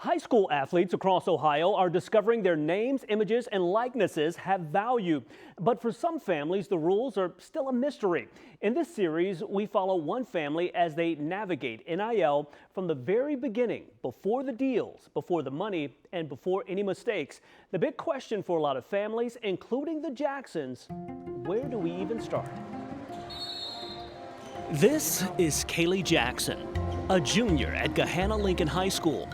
High school athletes across Ohio are discovering their names, images, and likenesses have value. But for some families, the rules are still a mystery. In this series, we follow one family as they navigate NIL from the very beginning, before the deals, before the money, and before any mistakes. The big question for a lot of families, including the Jacksons, where do we even start? This is Kaylee Jackson, a junior at Gahanna Lincoln High School.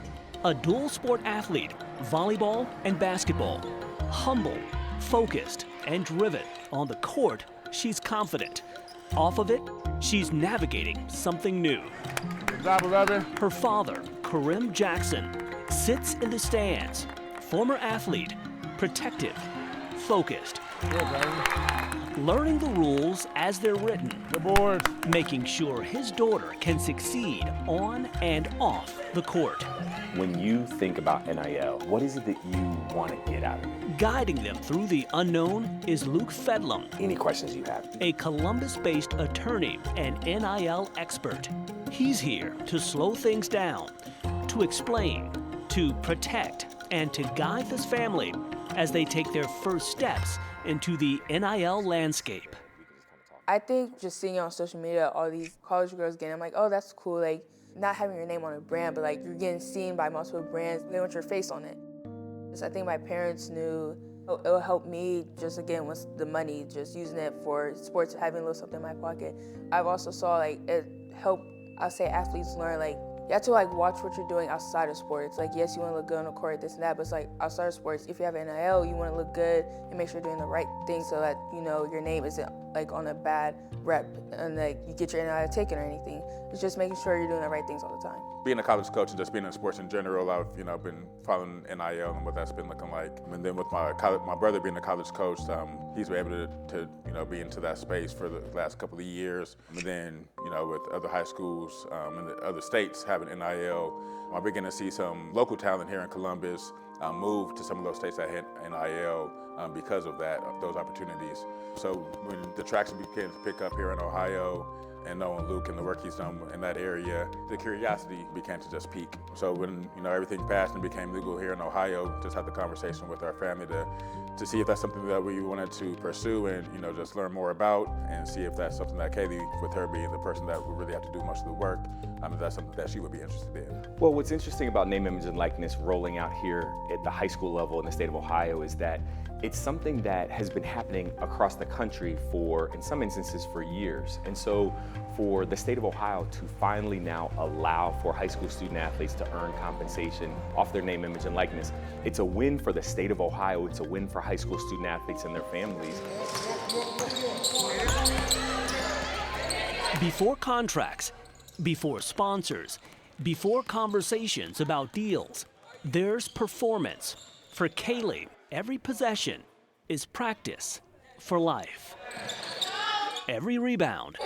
A dual sport athlete, volleyball and basketball. Humble, focused, and driven. On the court, she's confident. Off of it, she's navigating something new. Good job, 11. Her father, Karim Jackson, sits in the stands. Former athlete, protective, focused. Good, baby. Learning the rules as they're written. Good boards. Making sure his daughter can succeed on and off the court. When you think about NIL, what is it that you want to get out of it? Guiding them through the unknown is Luke Fedlum, Any questions you have? a Columbus-based attorney and NIL expert. He's here to slow things down, to explain, to protect, and to guide this family as they take their first steps into the NIL landscape. I think just seeing on social media all these college girls getting, I'm like, oh, that's cool. Like, not having your name on a brand, but like you're getting seen by multiple brands. They want your face on it. I think my parents knew it'll help me just again with the money, just using it for sports, having a little something in my pocket. I've also saw like it help, I'll say athletes learn like, you have to like watch what you're doing outside of sports. Like yes, you want to look good on the court, this and that, but it's like outside of sports, if you have NIL, you want to look good and make sure you're doing the right thing so that, you know, your name isn't like on a bad rep and like you get your NIL taken or anything. It's just making sure you're doing the right things all the time. Being a college coach and just being in sports in general, I've been following NIL and what that's been looking like. And then with my brother being a college coach, he's been able to be into that space for the last couple of years. And then with other high schools and the other states having NIL, I'm beginning to see some local talent here in Columbus move to some of those states that had NIL because of those opportunities. So when the traction began to pick up here in Ohio, and knowing Luke and the work he's done in that area, the curiosity began to just peak. So when everything passed and became legal here in Ohio, just had the conversation with our family to see if that's something that we wanted to pursue and just learn more about and see if that's something that Kaylee, with her being the person that would really have to do most of the work, if that's something that she would be interested in. Well, what's interesting about name, image, and likeness rolling out here at the high school level in the state of Ohio is that it's something that has been happening across the country in some instances, for years. And so for the state of Ohio to finally now allow for high school student athletes to earn compensation off their name, image, and likeness, it's a win for the state of Ohio. It's a win for high school student athletes and their families. Before contracts, before sponsors, before conversations about deals, there's performance. For Kaylee, every possession is practice for life. Every rebound,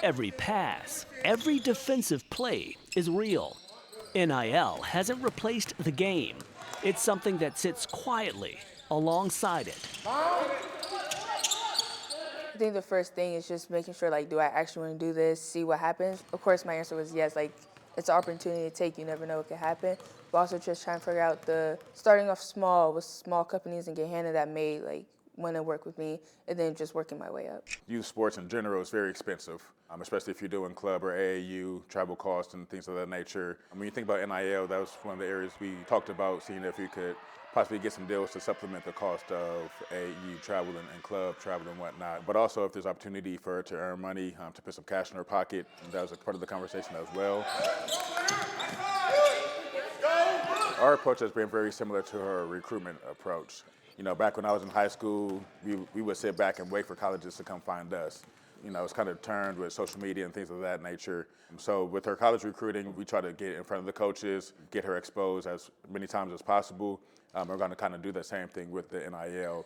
every pass, every defensive play is real. NIL hasn't replaced the game. It's something that sits quietly alongside it. I think the first thing is just making sure, like, do I actually want to do this, see what happens? Of course, my answer was yes. Like, it's an opportunity to take. You never know what could happen. But also just trying to figure out starting off small with small companies in Gahanna that may, like, want to work with me, and then just working my way up. Youth sports in general is very expensive, especially if you're doing club or AAU, travel costs and things of that nature. When you think about NIL, that was one of the areas we talked about, seeing if you could possibly get some deals to supplement the cost of AAU travel and club travel and whatnot. But also if there's opportunity for her to earn money, to put some cash in her pocket, that was a part of the conversation as well. Our approach has been very similar to her recruitment approach. Back when I was in high school, we would sit back and wait for colleges to come find us. It's kind of turned with social media and things of that nature. So with her college recruiting, we try to get in front of the coaches, get her exposed as many times as possible. We're going to kind of do the same thing with the NIL.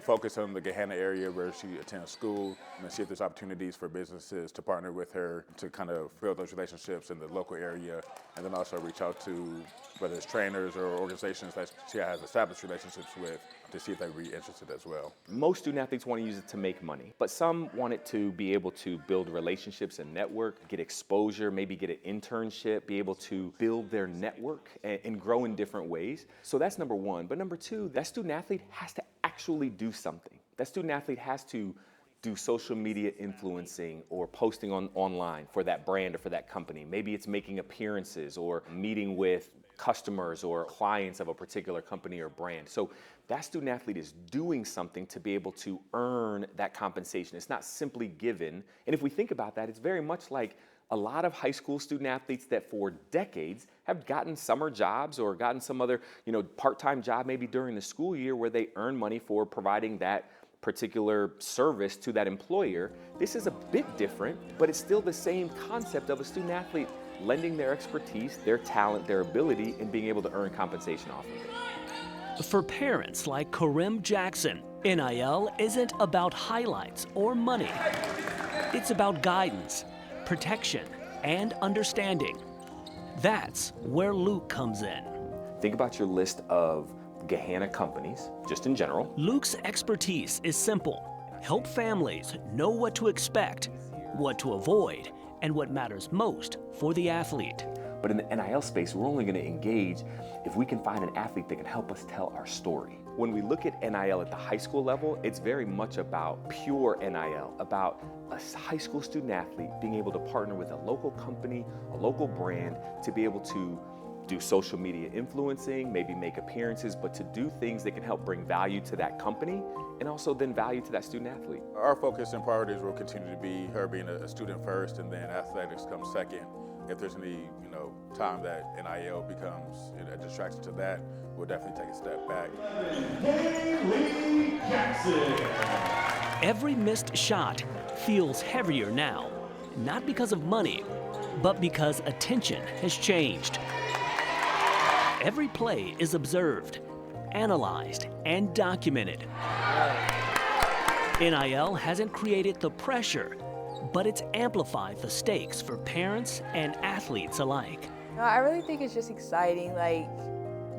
focus on the Gahanna area where she attends school and see if there's opportunities for businesses to partner with her to kind of build those relationships in the local area, and then also reach out to whether it's trainers or organizations that she has established relationships with to see if they'd be interested as well. Most student athletes want to use it to make money, but some want it to be able to build relationships and network, get exposure, maybe get an internship, be able to build their network and grow in different ways. So that's number one. But number two, that student athlete has to actually do something. That student athlete has to do social media influencing or posting online for that brand or for that company. Maybe it's making appearances or meeting with customers or clients of a particular company or brand. So that student athlete is doing something to be able to earn that compensation. It's not simply given. And if we think about that, it's very much like a lot of high school student athletes that for decades have gotten summer jobs or gotten some other, part-time job maybe during the school year where they earn money for providing that particular service to that employer. This is a bit different, but it's still the same concept of a student athlete lending their expertise, their talent, their ability, and being able to earn compensation off of it. For parents like Karim Jackson, NIL isn't about highlights or money. It's about guidance, protection, and understanding. That's where Luke comes in. Think about your list of Gahanna companies, just in general. Luke's expertise is simple. Help families know what to expect, what to avoid, and what matters most for the athlete. But in the NIL space, we're only going to engage if we can find an athlete that can help us tell our story. When we look at NIL at the high school level, it's very much about pure NIL, about a high school student athlete being able to partner with a local company, a local brand, to be able to do social media influencing, maybe make appearances, but to do things that can help bring value to that company and also then value to that student athlete. Our focus and priorities will continue to be her being a student first, and then athletics comes second. If there's any, time that NIL becomes a distraction to that, we'll definitely take a step back. Every missed shot feels heavier now, not because of money, but because attention has changed. Every play is observed, analyzed, and documented. NIL hasn't created the pressure, but it's amplified the stakes for parents and athletes alike. No, I really think it's just exciting,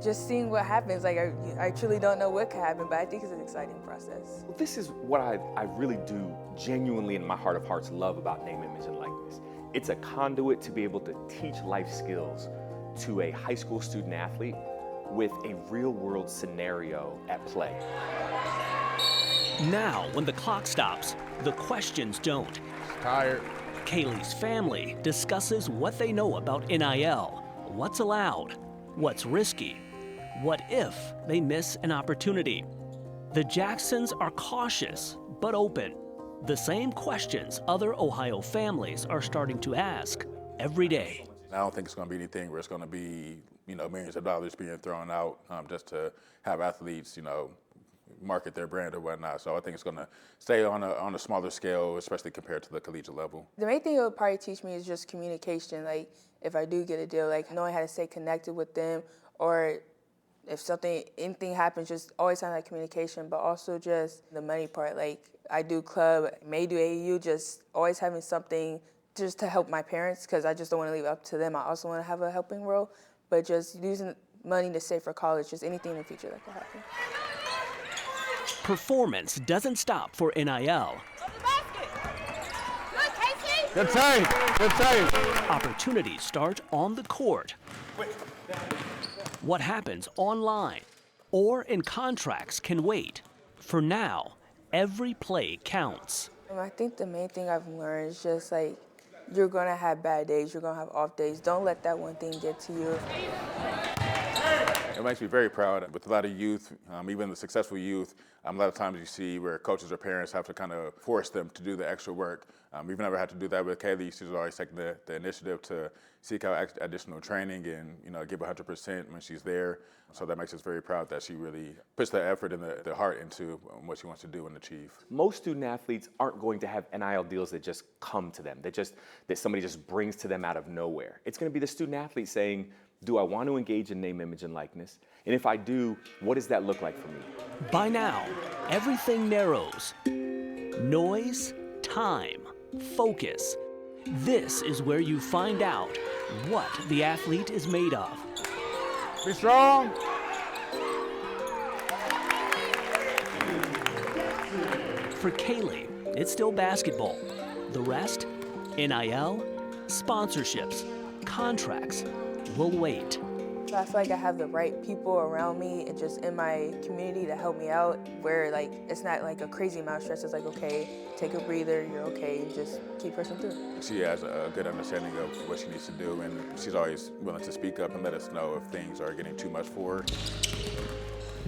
just seeing what happens. I truly don't know what could happen, but I think it's an exciting process. Well, this is what I really do genuinely in my heart of hearts love about name, image, and likeness. It's a conduit to be able to teach life skills to a high school student athlete with a real world scenario at play. Now, when the clock stops, the questions don't. Tired. Kaylee's family discusses what they know about NIL, what's allowed, what's risky, what if they miss an opportunity. The Jacksons are cautious but open. The same questions other Ohio families are starting to ask every day. I don't think it's going to be anything where it's going to be, millions of dollars being thrown out just to have athletes, market their brand or whatnot. So I think it's going to stay on a smaller scale, especially compared to the collegiate level. The main thing it would probably teach me is just communication. If I do get a deal, knowing how to stay connected with them, or if anything happens, just always having that communication, but also just the money part. I do club, may do AAU, just always having something just to help my parents, because I just don't want to leave it up to them. I also want to have a helping role, but just using money to save for college, just anything in the future that could happen. Performance doesn't stop for NIL. Good save! Good save! Opportunities start on the court. What happens online or in contracts can wait. For now, every play counts. I think the main thing I've learned is just you're going to have bad days, you're going to have off days. Don't let that one thing get to you. It makes me very proud. With a lot of youth, even the successful youth, a lot of times you see where coaches or parents have to kind of force them to do the extra work. We've never had to do that with Kaylee. She's always taken the initiative to seek out additional training and give 100% when she's there. So that makes us very proud that she really puts the effort and the heart into what she wants to do and achieve. Most student athletes aren't going to have NIL deals that just come to them, that somebody just brings to them out of nowhere. It's going to be the student athlete saying, Do I want to engage in name, image, and likeness? And if I do, what does that look like for me? By now, everything narrows. Noise, time, focus. This is where you find out what the athlete is made of. Be strong. For Kaylee, it's still basketball. The rest, NIL, sponsorships, contracts, will wait. So I feel like I have the right people around me and just in my community to help me out, where like it's not like a crazy amount of stress. It's like, okay, take a breather, you're okay, and just keep pushing through. She has a good understanding of what she needs to do, and she's always willing to speak up and let us know if things are getting too much for her.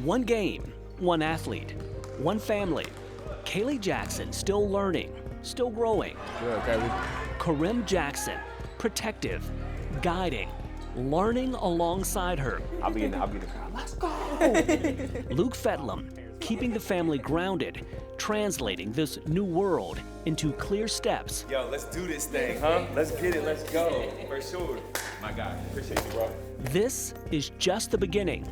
One game, one athlete, one family. Kaylee Jackson still learning, still growing. Good, Kaylee. Karim Jackson, protective, guiding, learning alongside her. I'll be in the crowd. Let's go! Luke Fetlum, keeping the family grounded, translating this new world into clear steps. Yo, let's do this thing, huh? Let's get it, let's go. For sure. My God, appreciate you, bro. This is just the beginning,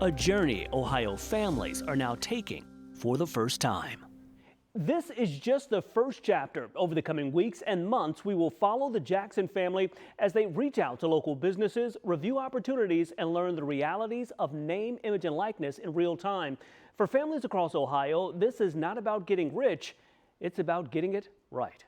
a journey Ohio families are now taking for the first time. This is just the first chapter. Over the coming weeks and months, we will follow the Jackson family as they reach out to local businesses, review opportunities, and learn the realities of name, image, and likeness in real time. For families across Ohio, this is not about getting rich, it's about getting it right.